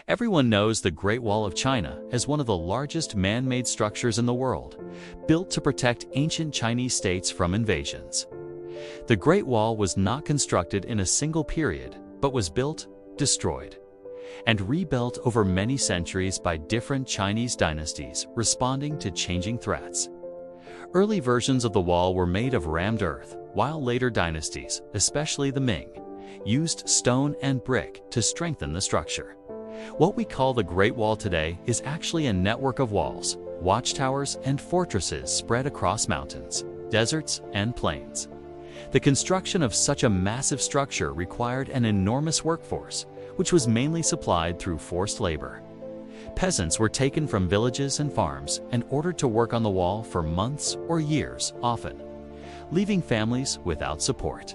Everyone knows the Great Wall of China as one of the largest man-made structures in the world, built to protect ancient Chinese states from invasions. The Great Wall was not constructed in a single period, but was built, destroyed, and rebuilt over many centuries by different Chinese dynasties responding to changing threats. Early versions of the wall were made of rammed earth, while later dynasties, especially the Ming, used stone and brick to strengthen the structure. What we call the Great Wall today is actually a network of walls, watchtowers, and fortresses spread across mountains, deserts, and plains. The construction of such a massive structure required an enormous workforce, which was mainly supplied through forced labor. Peasants were taken from villages and farms and ordered to work on the wall for months or years often, leaving families without support.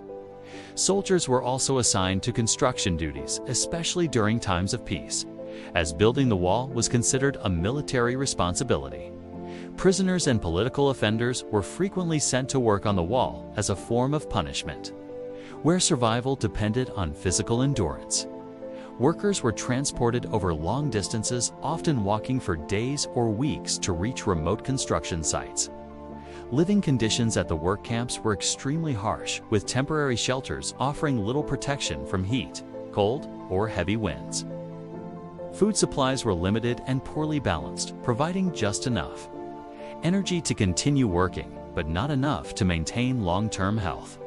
Soldiers were also assigned to construction duties, especially during times of peace, as building the wall was considered a military responsibility. Prisoners and political offenders were frequently sent to work on the wall as a form of punishment, where survival depended on physical endurance. Workers were transported over long distances, often walking for days or weeks to reach remote construction sites. Living conditions at the work camps were extremely harsh, with temporary shelters offering little protection from heat, cold, or heavy winds. Food supplies were limited and poorly balanced, providing just enough energy to continue working, but not enough to maintain long-term health.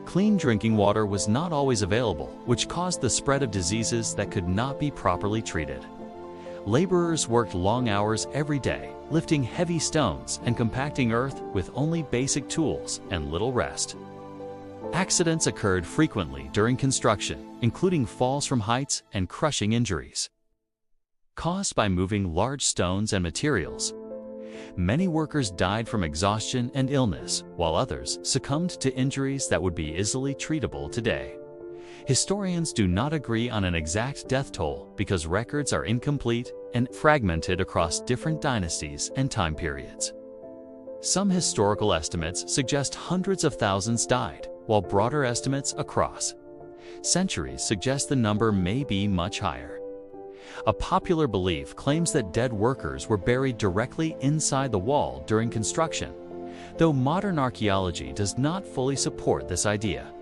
Clean drinking water was not always available, which caused the spread of diseases that could not be properly treated. Laborers worked long hours every day, lifting heavy stones and compacting earth with only basic tools and little rest. Accidents occurred frequently during construction, including falls from heights and crushing injuries caused by moving large stones and materials. Many workers died from exhaustion and illness, while others succumbed to injuries that would be easily treatable today. Historians do not agree on an exact death toll because records are incomplete and fragmented across different dynasties and time periods. Some historical estimates suggest hundreds of thousands died, while broader estimates across centuries suggest the number may be much higher. A popular belief claims that dead workers were buried directly inside the wall during construction, though modern archaeology does not fully support this idea.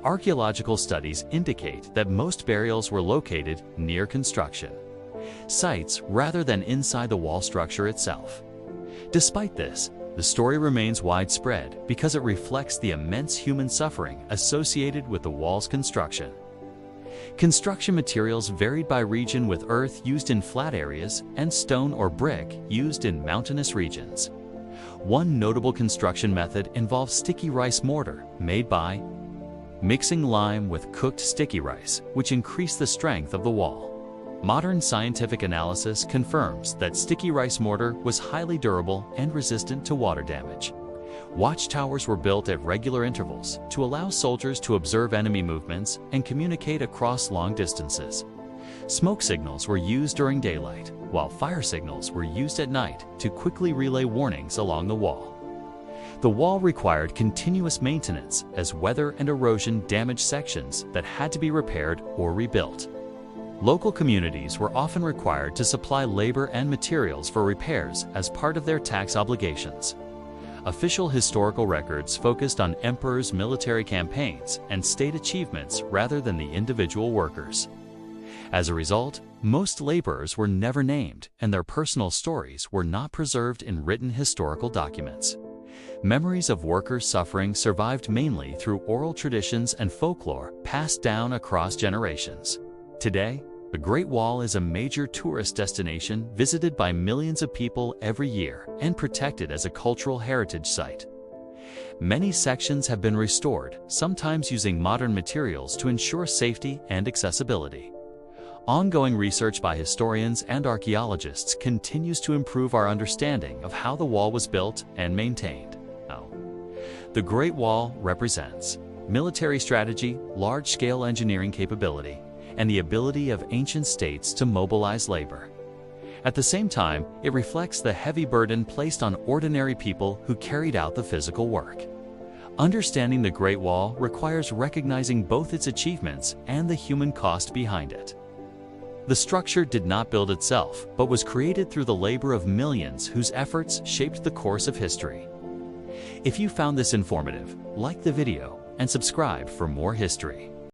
Archaeological studies indicate that most burials were located near construction sites rather than inside the wall structure itself. Despite this, the story remains widespread because it reflects the immense human suffering associated with the wall's construction. Construction materials varied by region, with earth used in flat areas and stone or brick used in mountainous regions. One notable construction method involves sticky rice mortar, made by mixing lime with cooked sticky rice, which increased the strength of the wall. Modern scientific analysis confirms that sticky rice mortar was highly durable and resistant to water damage. Watchtowers were built at regular intervals to allow soldiers to observe enemy movements and communicate across long distances. Smoke signals were used during daylight, while fire signals were used at night to quickly relay warnings along the wall. The wall required continuous maintenance as weather and erosion damaged sections that had to be repaired or rebuilt. Local communities were often required to supply labor and materials for repairs as part of their tax obligations. Official historical records focused on emperors' military campaigns and state achievements rather than the individual workers. As a result, most laborers were never named, and their personal stories were not preserved in written historical documents. Memories of workers' suffering survived mainly through oral traditions and folklore passed down across generations. Today, the Great Wall is a major tourist destination visited by millions of people every year and protected as a cultural heritage site. Many sections have been restored, sometimes using modern materials to ensure safety and accessibility. Ongoing research by historians and archaeologists continues to improve our understanding of how the wall was built and maintained. The Great Wall represents military strategy, large-scale engineering capability, and the ability of ancient states to mobilize labor. At the same time, it reflects the heavy burden placed on ordinary people who carried out the physical work. Understanding the Great Wall requires recognizing both its achievements and the human cost behind it. The structure did not build itself, but was created through the labor of millions whose efforts shaped the course of history. If you found this informative, like the video and subscribe for more history.